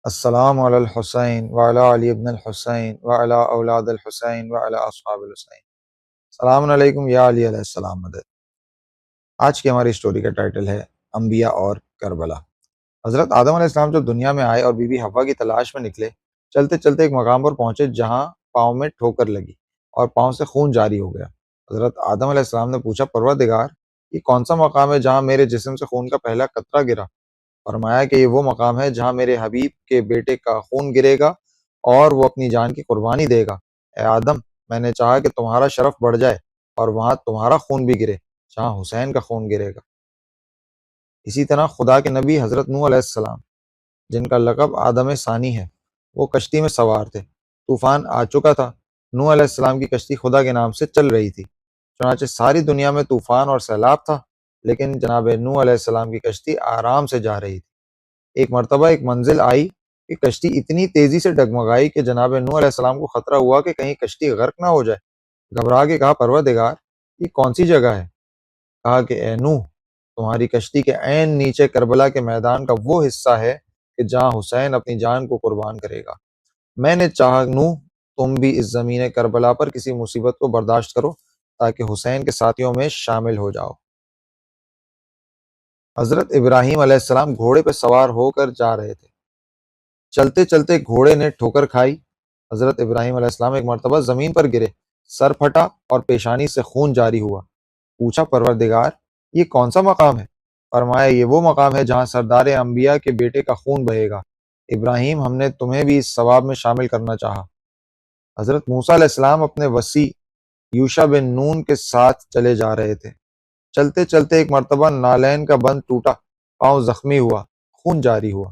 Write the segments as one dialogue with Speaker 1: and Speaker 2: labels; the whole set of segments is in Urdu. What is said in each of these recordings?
Speaker 1: السلام علی الحسین وعلی علی ابن الحسین وعلی اولاد الحسین وعلی اصحاب الحسین۔ السلام علیکم یا علی علیہ السلام مدد۔ آج کی ہماری اسٹوری کا ٹائٹل ہے انبیاء اور کربلا۔ حضرت آدم علیہ السلام جب دنیا میں آئے اور بی بی حوا کی تلاش میں نکلے، چلتے چلتے ایک مقام پر پہنچے جہاں پاؤں میں ٹھوکر لگی اور پاؤں سے خون جاری ہو گیا۔ حضرت آدم علیہ السلام نے پوچھا، پروردگار، یہ کون سا مقام ہے جہاں میرے جسم سے خون کا پہلا قطرہ گرا؟ فرمایا کہ یہ وہ مقام ہے جہاں میرے حبیب کے بیٹے کا خون گرے گا اور وہ اپنی جان کی قربانی دے گا۔ اے آدم، میں نے چاہا کہ تمہارا شرف بڑھ جائے اور وہاں تمہارا خون بھی گرے جہاں حسین کا خون گرے گا۔ اسی طرح خدا کے نبی حضرت نوح علیہ السلام، جن کا لقب آدم ثانی ہے، وہ کشتی میں سوار تھے۔ طوفان آ چکا تھا۔ نوح علیہ السلام کی کشتی خدا کے نام سے چل رہی تھی، چنانچہ ساری دنیا میں طوفان اور سیلاب تھا، لیکن جناب نوح علیہ السلام کی کشتی آرام سے جا رہی تھی۔ ایک مرتبہ ایک منزل آئی کہ کشتی اتنی تیزی سے ڈگمگائی کہ جناب نوح علیہ السلام کو خطرہ ہوا کہ کہیں کشتی غرق نہ ہو جائے۔ گھبرا کے کہا، پروردگار، یہ کون سی جگہ ہے؟ کہا کہ اے نوح، تمہاری کشتی کے عین نیچے کربلا کے میدان کا وہ حصہ ہے کہ جہاں حسین اپنی جان کو قربان کرے گا۔ میں نے چاہا نوح، تم بھی اس زمین کربلا پر کسی مصیبت کو برداشت کرو تاکہ حسین کے ساتھیوں میں شامل ہو جاؤ۔ حضرت ابراہیم علیہ السلام گھوڑے پہ سوار ہو کر جا رہے تھے۔ چلتے چلتے گھوڑے نے ٹھوکر کھائی۔ حضرت ابراہیم علیہ السلام ایک مرتبہ زمین پر گرے، سر پھٹا اور پیشانی سے خون جاری ہوا۔ پوچھا، پروردگار، یہ کون سا مقام ہے؟ فرمایا، یہ وہ مقام ہے جہاں سردار انبیاء کے بیٹے کا خون بہے گا۔ ابراہیم، ہم نے تمہیں بھی اس ثواب میں شامل کرنا چاہا۔ حضرت موسیٰ علیہ السلام اپنے وصی یوشع بن نون کے ساتھ چلے جا رہے تھے۔ چلتے چلتے ایک مرتبہ نالین کا بند ٹوٹا، پاؤں زخمی ہوا، خون جاری ہوا۔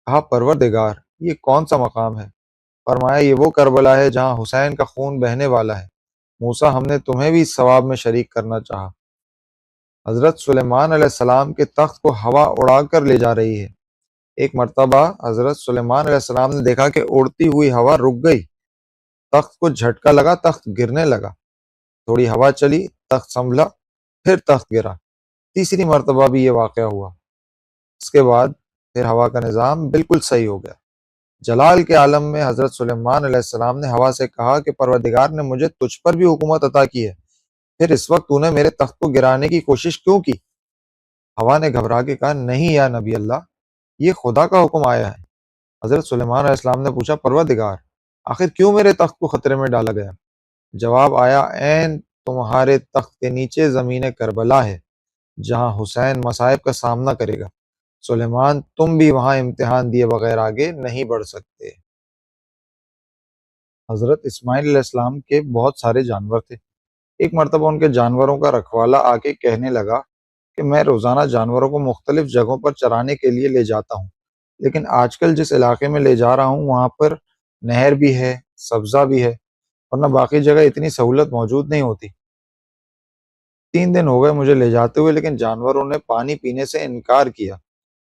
Speaker 1: کہا، پروردگار، یہ کون سا مقام ہے؟ فرمایا، یہ وہ کربلا ہے جہاں حسین کا خون بہنے والا ہے۔ موسیٰ، ہم نے تمہیں بھی اس ثواب میں شریک کرنا چاہا۔ حضرت سلیمان علیہ السلام کے تخت کو ہوا اڑا کر لے جا رہی ہے۔ ایک مرتبہ حضرت سلیمان علیہ السلام نے دیکھا کہ اڑتی ہوئی ہوا رک گئی۔ تخت کو جھٹکا لگا، تخت گرنے لگا۔ تھوڑی ہوا چلی، تخت سنبھلا، پھر تخت گرا۔ تیسری مرتبہ بھی یہ واقعہ ہوا۔ اس کے بعد پھر ہوا کا نظام بالکل صحیح ہو گیا۔ جلال کے عالم میں حضرت سلیمان علیہ السلام نے ہوا سے کہا کہ پروردگار نے مجھے تجھ پر بھی حکومت عطا کی ہے، پھر اس وقت تو نے میرے تخت کو گرانے کی کوشش کیوں کی؟ ہوا نے گھبرا کے کہا، نہیں یا نبی اللہ، یہ خدا کا حکم آیا ہے۔ حضرت سلیمان علیہ السلام نے پوچھا، پروردگار، آخر کیوں میرے تخت کو خطرے میں ڈالا گیا؟ جواب آیا، عین تمہارے تخت کے نیچے زمین کربلا ہے جہاں حسین مصائب کا سامنا کرے گا۔ سلیمان، تم بھی وہاں امتحان دیے بغیر آگے نہیں بڑھ سکتے۔ حضرت اسماعیل علیہ السلام کے بہت سارے جانور تھے۔ ایک مرتبہ ان کے جانوروں کا رکھوالا آ کے کہنے لگا کہ میں روزانہ جانوروں کو مختلف جگہوں پر چرانے کے لیے لے جاتا ہوں، لیکن آج کل جس علاقے میں لے جا رہا ہوں وہاں پر نہر بھی ہے، سبزہ بھی ہے، ورنہ باقی جگہ اتنی سہولت موجود نہیں ہوتی۔ 3 دن ہو گئے مجھے لے جاتے ہوئے، لیکن جانوروں نے پانی پینے سے انکار کیا۔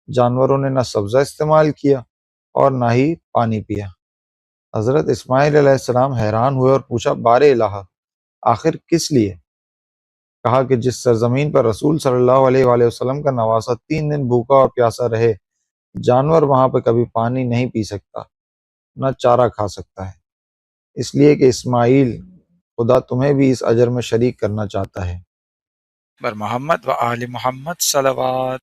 Speaker 1: جانوروں نے نہ سبزہ استعمال کیا اور نہ ہی پانی پیا۔ حضرت اسماعیل علیہ السلام حیران ہوئے اور پوچھا، بار الہ، آخر کس لیے؟ کہا کہ جس سرزمین پر رسول صلی اللہ علیہ وآلہ وسلم کا نواسہ 3 دن بھوکا اور پیاسا رہے، جانور وہاں پہ کبھی پانی نہیں پی سکتا، نہ چارہ کھا سکتا ہے، اس لیے کہ اسماعیل، خدا تمہیں بھی اس اجر میں شریک کرنا چاہتا ہے۔
Speaker 2: بر محمد و آل محمد صلوات۔